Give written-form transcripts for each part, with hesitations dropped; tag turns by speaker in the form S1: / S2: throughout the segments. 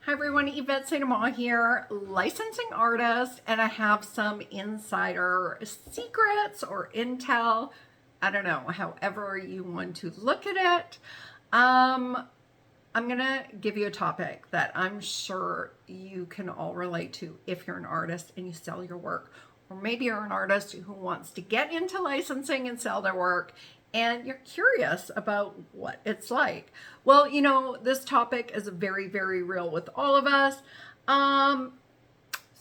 S1: Hi everyone, Yvette St.Amant here, licensing artist, and I have some insider secrets or intel. I don't know, however you want to look at it. I'm gonna give you a topic that I'm sure you can all relate to if you're an artist and you sell your work. Or maybe you're an artist who wants to get into licensing and sell their work and you're curious about what it's like. Well, you know, this topic is very, very real with all of us. So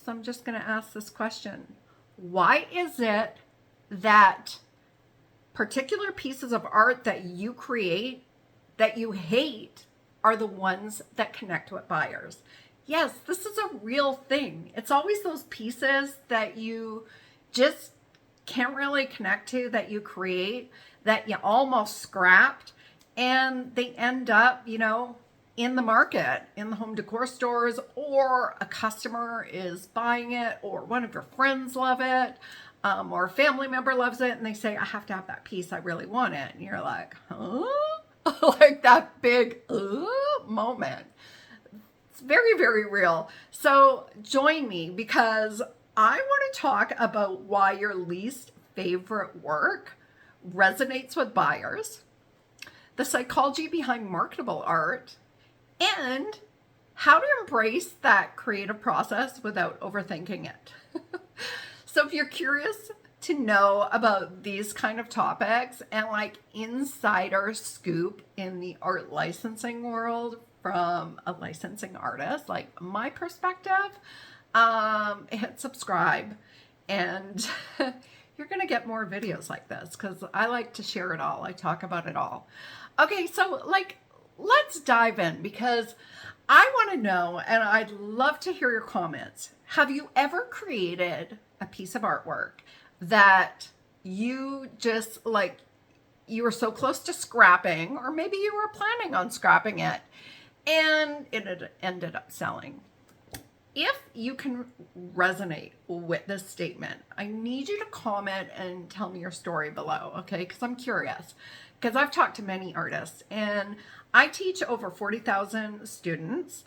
S1: I'm just going to ask this question. Why is it that particular pieces of art that you create that you hate are the ones that connect with buyers? Yes, this is a real thing. It's always those pieces that you just can't really connect to, that you create, that you almost scrapped, and they end up, you know, in the market, in the home decor stores, or a customer is buying it, or one of your friends love it, or a family member loves it, and they say, I have to have that piece, I really want it. And you're like, huh? Like that big moment. It's very, very real. So join me because I want to talk about why your least favorite work resonates with buyers, the psychology behind marketable art, and how to embrace that creative process without overthinking it. So if you're curious to know about these kind of topics and like insider scoop in the art licensing world from a licensing artist, like my perspective, hit subscribe and you're going to get more videos like this because I like to share it all. I talk about it all. Okay, so let's dive in because I want to know, and I'd love to hear your comments. Have you ever created a piece of artwork that you just you were so close to scrapping, or maybe you were planning on scrapping it and it had ended up selling? If you can resonate with this statement, I need you to comment and tell me your story below, okay? Because I'm curious. Because I've talked to many artists and I teach over 40,000 students,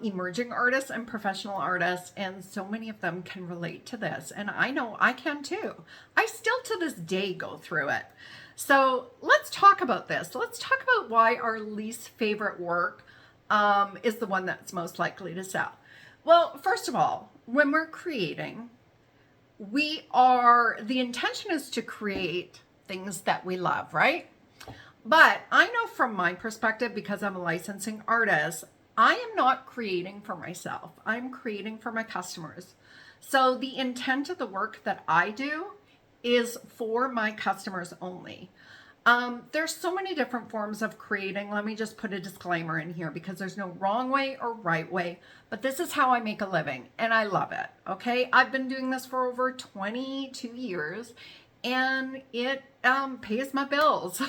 S1: emerging artists and professional artists, and so many of them can relate to this. And I know I can too. I still to this day go through it. So let's talk about this. Let's talk about why our least favorite work is the one that's most likely to sell. Well, first of all, when we're creating, the intention is to create things that we love, right? But I know from my perspective, because I'm a licensing artist, I am not creating for myself. I'm creating for my customers. So the intent of the work that I do is for my customers only. There's so many different forms of creating. Let me just put a disclaimer in here because there's no wrong way or right way, but this is how I make a living and I love it. Okay. I've been doing this for over 22 years and it pays my bills.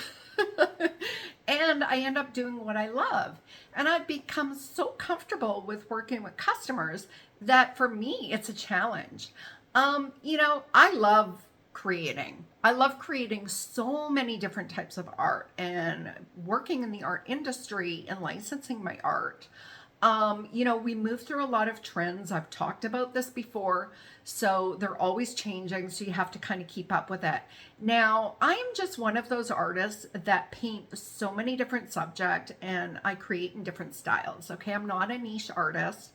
S1: And I end up doing what I love. And I've become so comfortable with working with customers that for me, it's a challenge. You know, I love creating. I love creating so many different types of art and working in the art industry and licensing my art. You know, we move through a lot of trends. I've talked about this before, so they're always changing, so you have to kind of keep up with it. Now, I am just one of those artists that paint so many different subjects and I create in different styles, okay? I'm not a niche artist.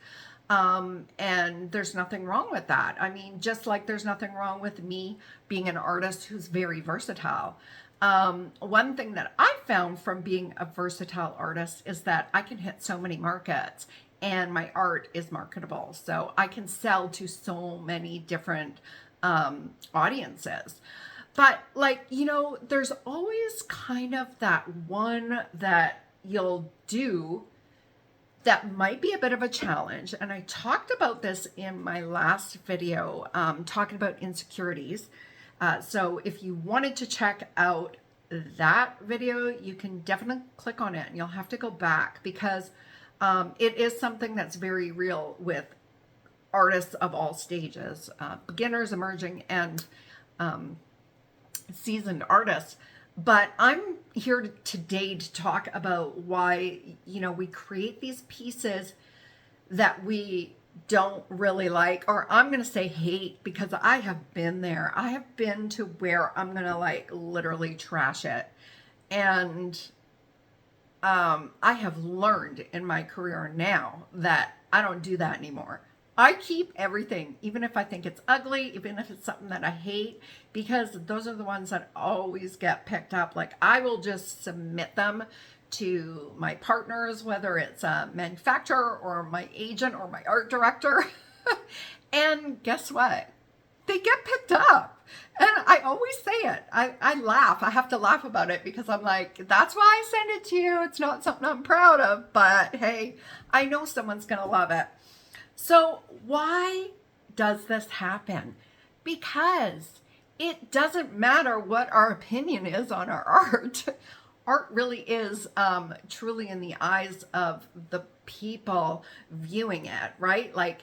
S1: And there's nothing wrong with that. I mean, just like there's nothing wrong with me being an artist who's very versatile. One thing that I found from being a versatile artist is that I can hit so many markets and my art is marketable. So I can sell to so many different audiences. But you know, there's always kind of that one that you'll do that might be a bit of a challenge. And I talked about this in my last video, talking about insecurities. So if you wanted to check out that video, you can definitely click on it and you'll have to go back because it is something that's very real with artists of all stages, beginners, emerging, and seasoned artists. But I'm here today to talk about why, you know, we create these pieces that we don't really like, or I'm going to say hate, because I have been there. I have been to where I'm going to like literally trash it. And I have learned in my career now that I don't do that anymore. I keep everything, even if I think it's ugly, even if it's something that I hate, because those are the ones that always get picked up. Like, I will just submit them to my partners, whether it's a manufacturer or my agent or my art director. And guess what? They get picked up. And I always say it. I laugh. I have to laugh about it because I'm like, that's why I send it to you. It's not something I'm proud of, but hey, I know someone's going to love it. So why does this happen? Because it doesn't matter what our opinion is on our art. Art really is truly in the eyes of the people viewing it, right? Like,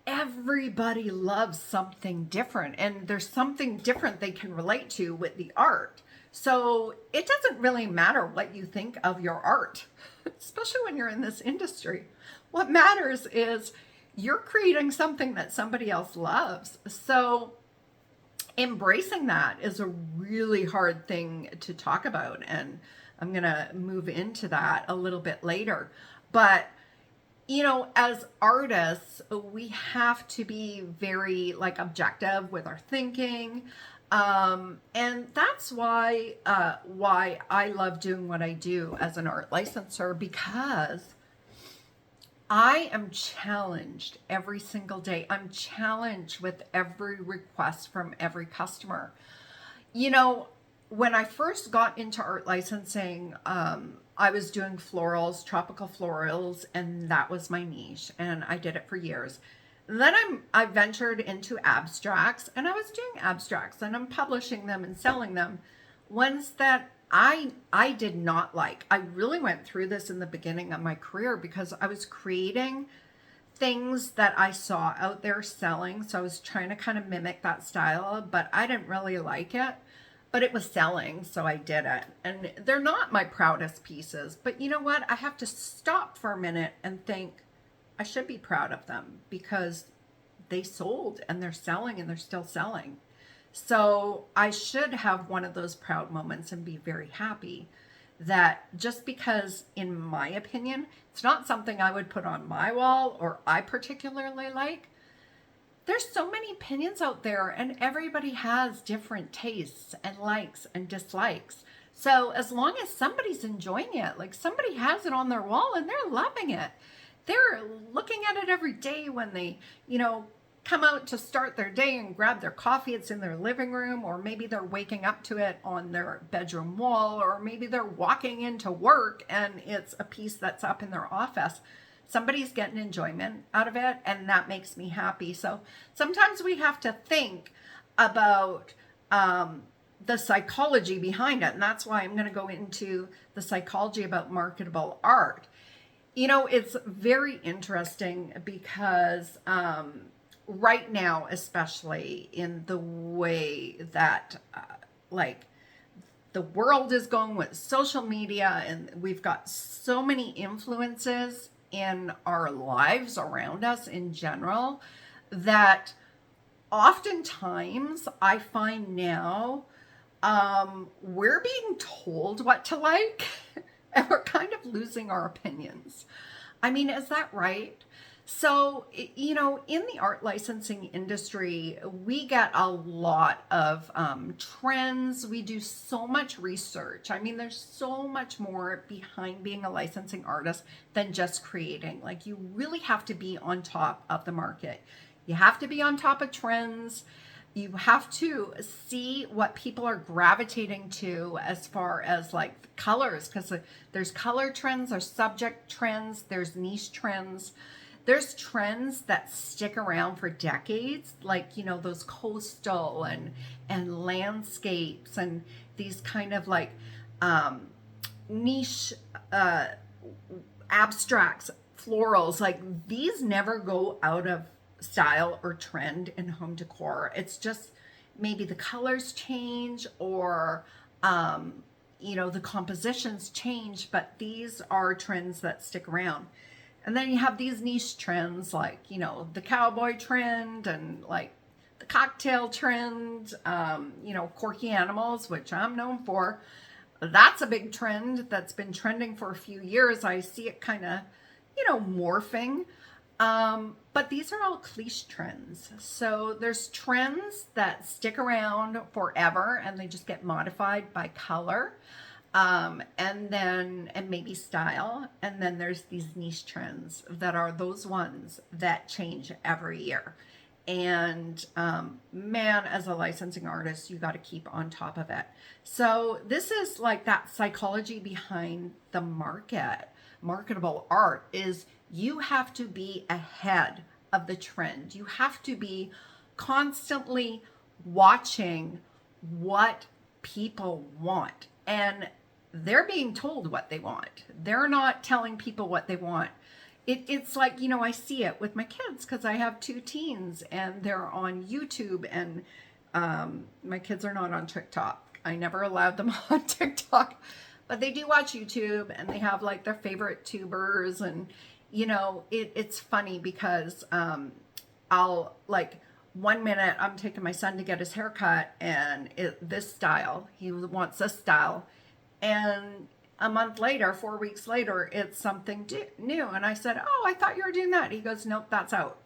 S1: everybody loves something different, and there's something different they can relate to with the art. So it doesn't really matter what you think of your art, especially when you're in this industry. What matters is you're creating something that somebody else loves. So embracing that is a really hard thing to talk about, and I'm going to move into that a little bit later. But you know, as artists, we have to be very like objective with our thinking. And that's why I love doing what I do as an art licensor, because I am challenged every single day. I'm challenged with every request from every customer. You know, when I first got into art licensing, I was doing florals, tropical florals, and that was my niche, and I did it for years. Then I ventured into abstracts, and I was doing abstracts, and I'm publishing them and selling them. Ones that I did not like. I really went through this in the beginning of my career because I was creating things that I saw out there selling, so I was trying to kind of mimic that style, but I didn't really like it. But it was selling, so I did it. And they're not my proudest pieces, but you know what? I have to stop for a minute and think I should be proud of them because they sold and they're selling and they're still selling. So I should have one of those proud moments and be very happy that just because, in my opinion, it's not something I would put on my wall or I particularly like. There's so many opinions out there, and everybody has different tastes and likes and dislikes. So as long as somebody's enjoying it, like somebody has it on their wall and they're loving it, they're looking at it every day when they, you know, come out to start their day and grab their coffee. It's in their living room, or maybe they're waking up to it on their bedroom wall, or maybe they're walking into work and it's a piece that's up in their office. Somebody's getting enjoyment out of it, and that makes me happy. So sometimes we have to think about the psychology behind it, and that's why I'm going to go into the psychology about marketable art. You know, it's very interesting because right now, especially in the way that like the world is going with social media, and we've got so many influences in our lives around us in general, that oftentimes I find now we're being told what to like and we're kind of losing our opinions. I mean, is that right? So, you know, in the art licensing industry, we get a lot of trends. We do so much research. I mean, there's so much more behind being a licensing artist than just creating. Like, you really have to be on top of the market. You have to be on top of trends. You have to see what people are gravitating to as far as like colors, because there's color trends, there's subject trends, there's niche trends. There's trends that stick around for decades, like, you know, those coastal and landscapes and these kind of like niche abstracts, florals. Like, these never go out of style or trend in home decor. It's just maybe the colors change, or you know, the compositions change, but these are trends that stick around. And then you have these niche trends like, the cowboy trend and like the cocktail trend, quirky animals, which I'm known for. That's a big trend that's been trending for a few years. I see it kind of, morphing. But these are all cliche trends. So there's trends that stick around forever and they just get modified by color. And maybe style. And then there's these niche trends that are those ones that change every year. And man, as a licensing artist, you got to keep on top of it. So this is like that psychology behind the marketable art is you have to be ahead of the trend. You have to be constantly watching what people want. And they're being told what they want. They're not telling people what they want. It's like, I see it with my kids because I have 2 teens and they're on YouTube and my kids are not on TikTok. I never allowed them on TikTok, but they do watch YouTube and they have like their favorite tubers. And, it's funny because I'll like 1 minute I'm taking my son to get his haircut and this style, he wants this style. And a month later, 4 weeks later, it's something new. And I said, oh, I thought you were doing that. He goes, nope, that's out.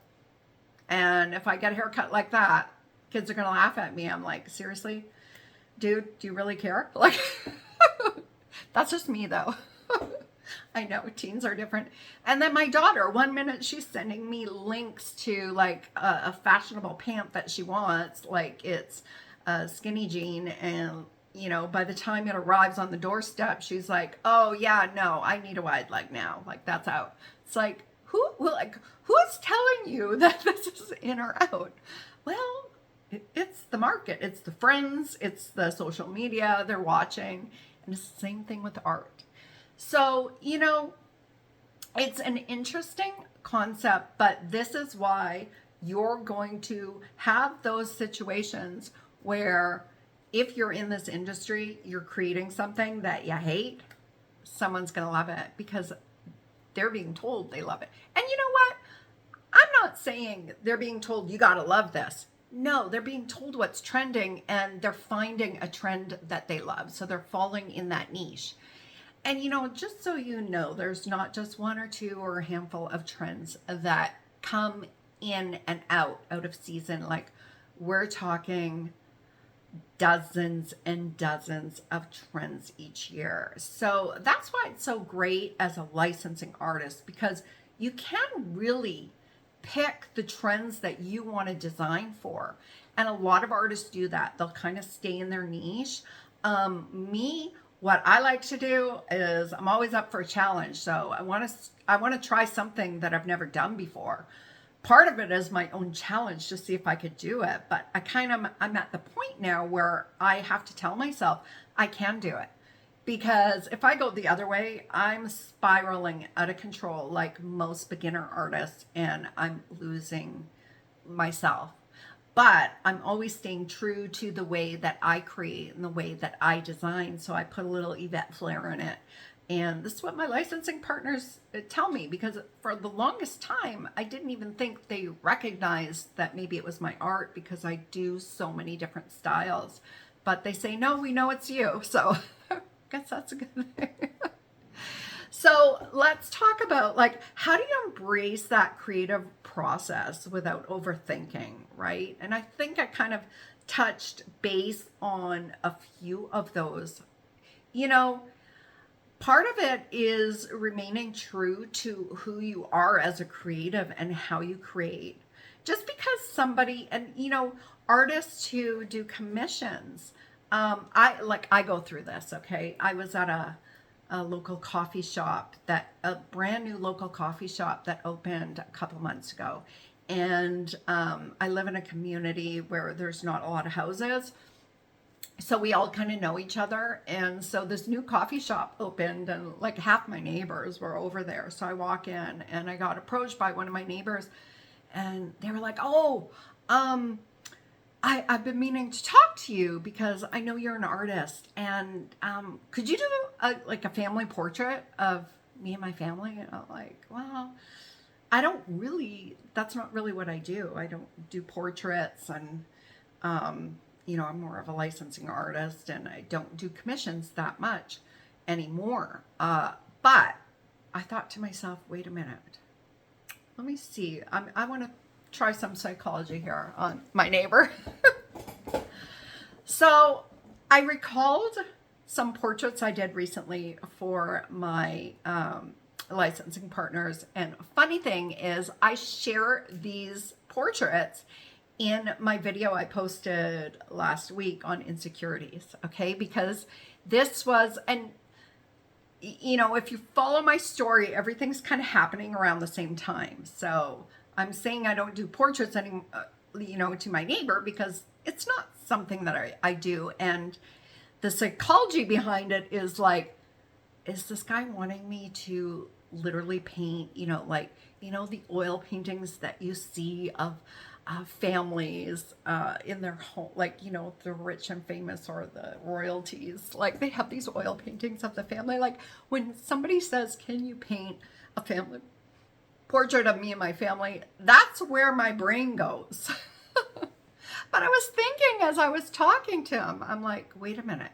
S1: And if I get a haircut like that, kids are going to laugh at me. I'm like, seriously, dude, do you really care? Like, that's just me though. I know teens are different. And then my daughter, 1 minute she's sending me links to like a fashionable pant that she wants. Like it's a skinny jean and by the time it arrives on the doorstep, she's like, oh yeah, no, I need a wide leg now. Like that's out. It's like, who's telling you that this is in or out? Well, it's the market. It's the friends. It's the social media they're watching. And it's the same thing with art. So, it's an interesting concept, but this is why you're going to have those situations where if you're in this industry, you're creating something that you hate, someone's going to love it because they're being told they love it. And you know what? I'm not saying they're being told you got to love this. No, they're being told what's trending and they're finding a trend that they love. So they're falling in that niche. And just so you know, there's not just 1 or 2 or a handful of trends that come in and out of season. Like we're talking dozens and dozens of trends each year. So that's why it's so great as a licensing artist, because you can really pick the trends that you want to design for. And a lot of artists do that. They'll kind of stay in their niche. What I like to do is I'm always up for a challenge. So I want to try something that I've never done before. Part of it is my own challenge to see if I could do it. But I'm at the point now where I have to tell myself I can do it. Because if I go the other way, I'm spiraling out of control like most beginner artists and I'm losing myself. But I'm always staying true to the way that I create and the way that I design. So I put a little Yvette flair in it. And this is what my licensing partners tell me, because for the longest time, I didn't even think they recognized that maybe it was my art because I do so many different styles. But they say, no, we know it's you. So I guess that's a good thing. So let's talk about like, how do you embrace that creative process without overthinking, right? And I think I kind of touched base on a few of those. Part of it is remaining true to who you are as a creative and how you create. Just because somebody, and artists who do commissions, I go through this, okay? I was at a local coffee shop, a brand new local coffee shop that opened a couple months ago. And I live in a community where there's not a lot of houses. So we all kind of know each other. And so this new coffee shop opened and like half my neighbors were over there. So I walk in and I got approached by one of my neighbors and they were like, oh, I've been meaning to talk to you because I know you're an artist. And could you do a family portrait of me and my family? And I'm like, well, that's not really what I do. I don't do portraits, and, I'm more of a licensing artist, and I don't do commissions that much anymore. But I thought to myself, wait a minute. Let me see. I want to try some psychology here on my neighbor. So I recalled some portraits I did recently for my licensing partners. And funny thing is, I share these portraits in my video I posted last week on insecurities. Okay, because this was, and if you follow my story, everything's kind of happening around the same time. So I'm saying I don't do portraits anymore, to my neighbor, because it's not something that I do. And the psychology behind it is like, is this guy wanting me to literally paint, the oil paintings that you see of families in their home, the rich and famous or the royalties, like they have these oil paintings of the family. Like when somebody says, can you paint a family portrait of me and my family, that's where my brain goes. But I was thinking as I was talking to him, I'm like, wait a minute,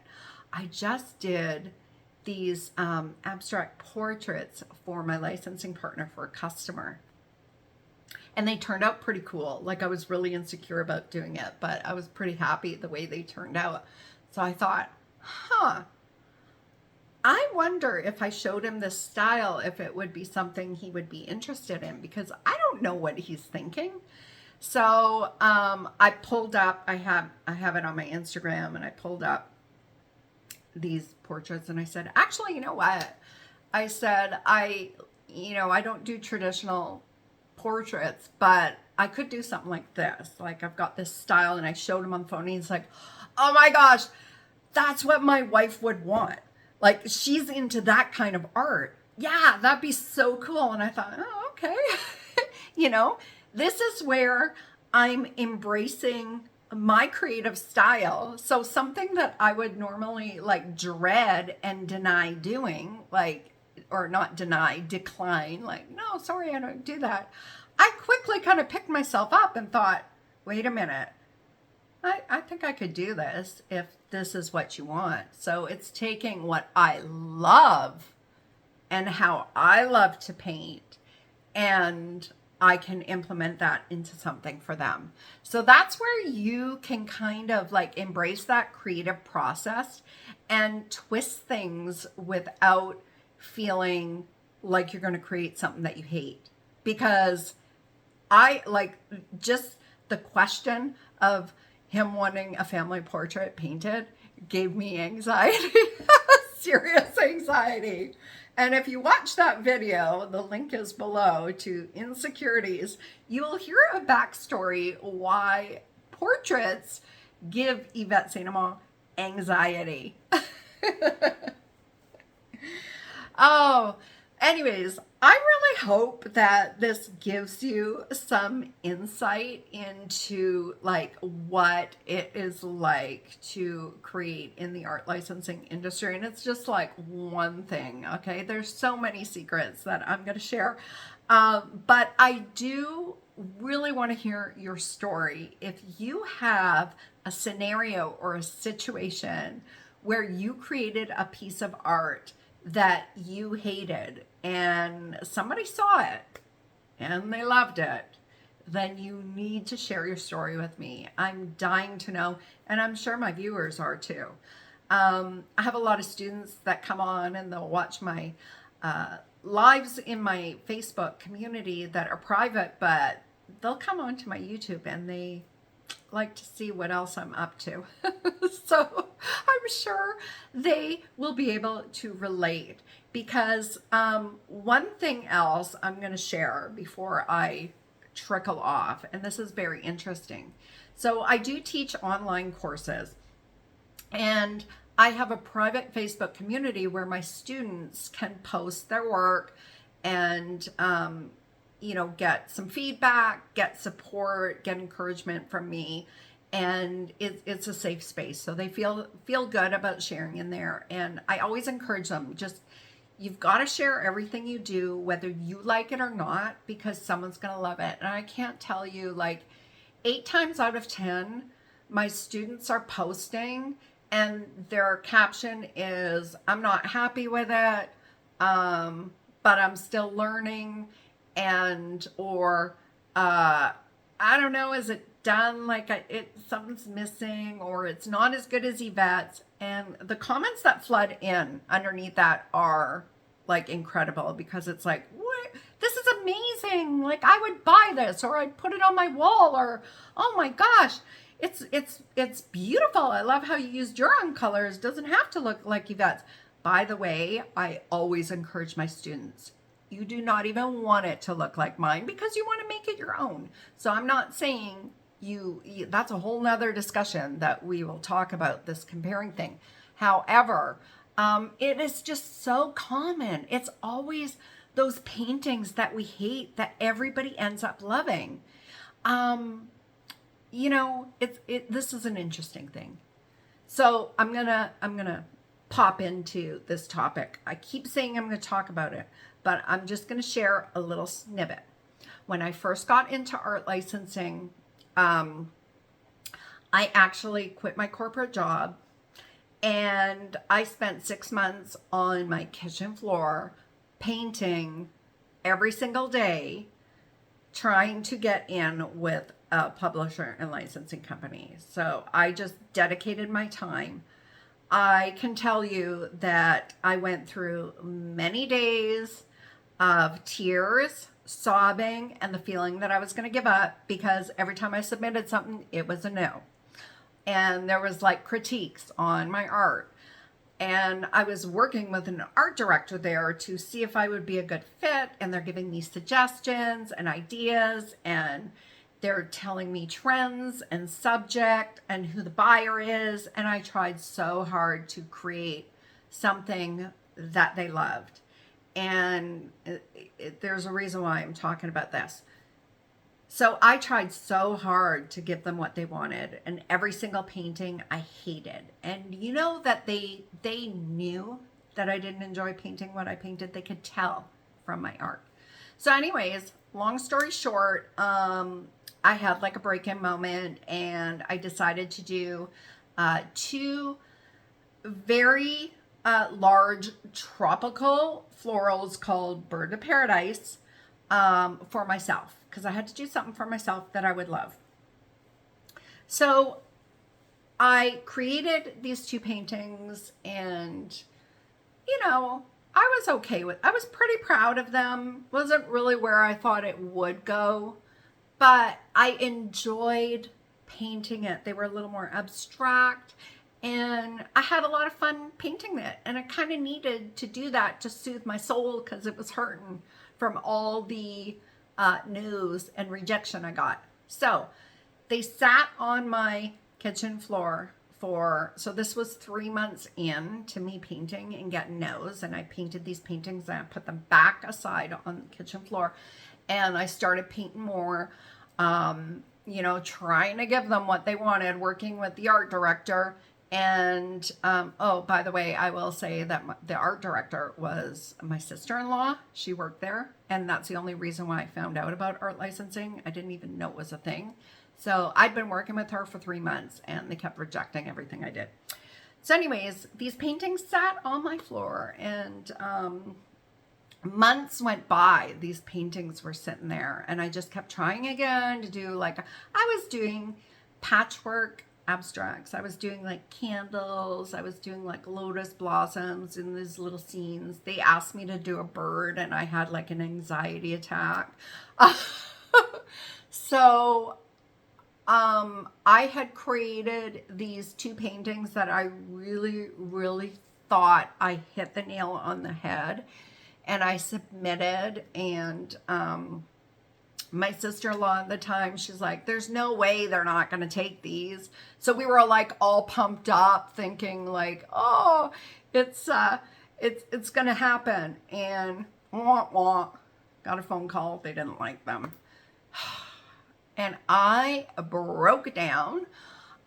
S1: I just did these abstract portraits for my licensing partner for a customer. And they turned out pretty cool. Like I was really insecure about doing it, but I was pretty happy the way they turned out. So I thought, I wonder if I showed him this style, if it would be something he would be interested in, because I don't know what he's thinking. So I pulled up, I have it on my Instagram, and I pulled up these portraits, and I said, actually, you know what? I said, I don't do traditional portraits, but I could do something like this. Like I've got this style, and I showed him on the phone, and he's like, oh my gosh, that's what my wife would want. Like she's into that kind of art. Yeah, that'd be so cool. And I thought, oh, okay. This is where I'm embracing my creative style. So something that I would normally like dread and deny doing, or not deny, decline, like, no, sorry, I don't do that. I quickly kind of picked myself up and thought, wait a minute, I think I could do this if this is what you want. So it's taking what I love and how I love to paint, and I can implement that into something for them. So that's where you can kind of like embrace that creative process and twist things without feeling like you're going to create something that you hate. Because I like just the question of him wanting a family portrait painted gave me anxiety, serious anxiety. And if you watch that video, the link is below, to insecurities, you'll hear a backstory why portraits give Yvette St.Amant anxiety. Oh, anyways, I really hope that this gives you some insight into like what it is like to create in the art licensing industry. And it's just like one thing, okay? There's so many secrets that I'm going to share. But I do really want to hear your story. If you have a scenario or a situation where you created a piece of art that you hated and somebody saw it and they loved it, then you need to share your story with me. I'm dying to know, and I'm sure my viewers are too. I have a lot of students that come on and they'll watch my lives in my Facebook community that are private, but they'll come on to my YouTube and they like to see what else I'm up to. So I'm sure they will be able to relate, because one thing else I'm going to share before I trickle off, and this is very interesting. So I do teach online courses, and I have a private Facebook community where my students can post their work and get some feedback, get support, get encouragement from me. And it's a safe space. So they feel good about sharing in there. And I always encourage them, just, You've got to share everything you do, whether you like it or not, because someone's going to love it. And I can't tell you, like 8 times out of 10, my students are posting and their caption is, I'm not happy with it, but I'm still learning, and, or, I don't know, is it done? Like something's missing, or it's not as good as Yvette's. And the comments that flood in underneath that are like incredible, because it's like, what? This is amazing. Like, I would buy this, or I'd put it on my wall, or, oh my gosh, it's beautiful. I love how you used your own colors. Doesn't have to look like Yvette's. By the way, I always encourage my students, you do not even want it to look like mine, because you want to make it your own. So I'm not saying that's a whole nother discussion that we will talk about, this comparing thing. However, it is just so common. It's always those paintings that we hate that everybody ends up loving. You know, this is an interesting thing. So I'm gonna pop into this topic. I keep saying I'm gonna talk about it, but I'm just gonna share a little snippet. When I first got into art licensing, I actually quit my corporate job, and I spent 6 months on my kitchen floor painting every single day, trying to get in with a publisher and licensing company. So I just dedicated my time. I can tell you that I went through many days of tears, sobbing, and the feeling that I was going to give up, because every time I submitted something, it was a no. And there was like critiques on my art. And I was working with an art director there to see if I would be a good fit. And they're giving me suggestions and ideas, and they're telling me trends and subject and who the buyer is. And I tried so hard to create something that they loved. And there's a reason why I'm talking about this. So I tried so hard to give them what they wanted, and every single painting I hated. And you know that they knew that I didn't enjoy painting what I painted. They could tell from my art. So anyways, long story short, I had like a break-in moment, and I decided to do 2 very large tropical florals called Bird of Paradise for myself, because I had to do something for myself that I would love. So I created these 2 paintings, and you know, I was okay with, I was pretty proud of them. Wasn't really where I thought it would go, but I enjoyed painting it. They were a little more abstract, and I had a lot of fun painting it. And I kind of needed to do that to soothe my soul, because it was hurting from all the news and rejection I got. So they sat on my kitchen floor so this was 3 months in to me painting and getting no's. And I painted these paintings, and I put them back aside on the kitchen floor, and I started painting more, you know, trying to give them what they wanted, working with the art director. And oh, by the way, I will say that the art director was my sister-in-law. She worked there, and that's the only reason why I found out about art licensing. I didn't even know it was a thing. So I'd been working with her for 3 months, and they kept rejecting everything I did. So anyways, these paintings sat on my floor, and months went by. These paintings were sitting there, and I just kept trying again to do, like, I was doing patchwork abstracts. I was doing like candles. I was doing like lotus blossoms in these little scenes. They asked me to do a bird, and I had like an anxiety attack. So I had created these 2 paintings that I really, really thought I hit the nail on the head, and I submitted. And my sister-in-law at the time, she's like, there's no way they're not going to take these. So we were like all pumped up, thinking like, oh, it's going to happen. And wah, wah, got a phone call. They didn't like them. And I broke down.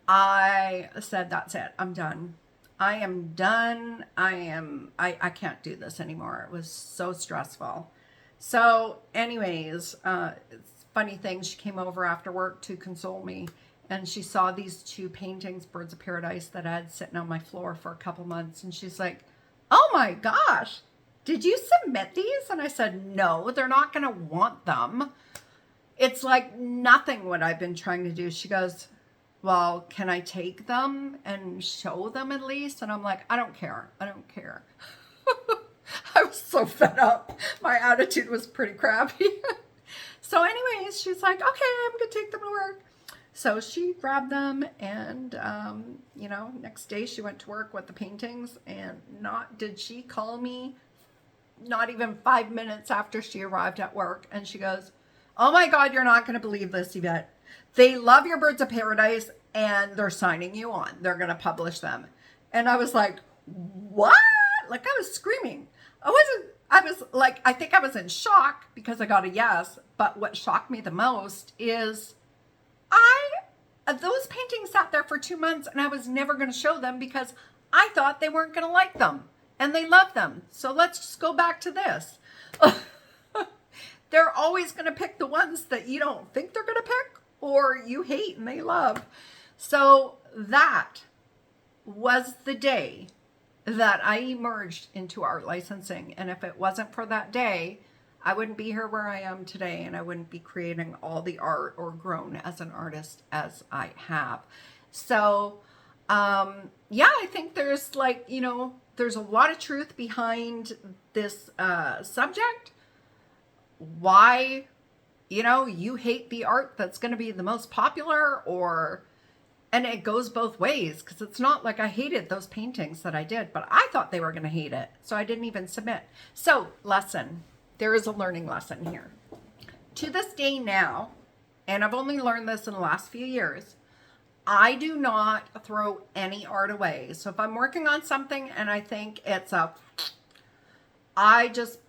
S1: I said, that's it. I'm done. I am done. I can't do this anymore. It was so stressful. So anyways, it's funny thing, she came over after work to console me, and she saw these two paintings, Birds of Paradise, that I had sitting on my floor for a couple months, and she's like, oh my gosh, did you submit these? And I said, no, they're not going to want them. It's like nothing what I've been trying to do. She goes, well, can I take them and show them at least? And I'm like, I don't care. I don't care. I was so fed up. My attitude was pretty crappy. So anyways, she's like, okay, I'm going to take them to work. So she grabbed them, and, you know, next day she went to work with the paintings, and not did she call me not even 5 minutes after she arrived at work. And she goes, oh my God, you're not going to believe this, Yvette. They love your Birds of Paradise, and they're signing you on. They're going to publish them. And I was like, what? Like, I was screaming. I was like, I think I was in shock because I got a yes. But what shocked me the most is those paintings sat there for 2 months, and I was never going to show them because I thought they weren't going to like them, and they love them. So let's just go back to this. They're always going to pick the ones that you don't think they're going to pick, or you hate and they love. So that was the day that I emerged into art licensing. And if it wasn't for that day, I wouldn't be here where I am today, and I wouldn't be creating all the art or grown as an artist as I have. So, yeah, I think there's like, you know, there's a lot of truth behind this subject. Why, you know, you hate the art that's going to be the most popular, or, and it goes both ways, because it's not like I hated those paintings that I did, but I thought they were going to hate it. So I didn't even submit. So lesson, there is a learning lesson here. To this day now, and I've only learned this in the last few years, I do not throw any art away. So if I'm working on something and I think it's I just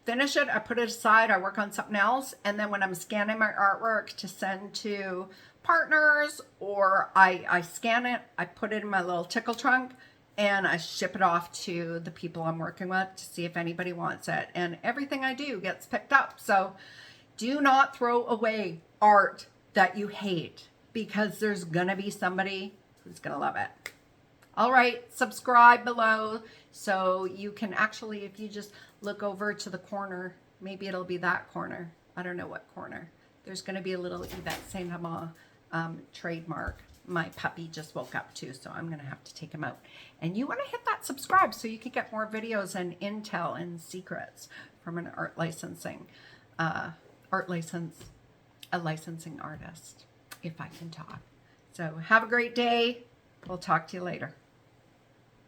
S1: finish it, I put it aside, I work on something else, and then when I'm scanning my artwork to send to partners, or I scan it, I put it in my little tickle trunk, and I ship it off to the people I'm working with to see if anybody wants it. And everything I do gets picked up. So do not throw away art that you hate, because there's gonna be somebody who's gonna love it. All right, subscribe below so you can actually, if you just look over to the corner, maybe it'll be that corner. I don't know what corner. There's going to be a little Yvette St.Amant trademark. My puppy just woke up too, so I'm going to have to take him out. And you want to hit that subscribe so you can get more videos and intel and secrets from an a licensing artist, if I can talk. So have a great day. We'll talk to you later.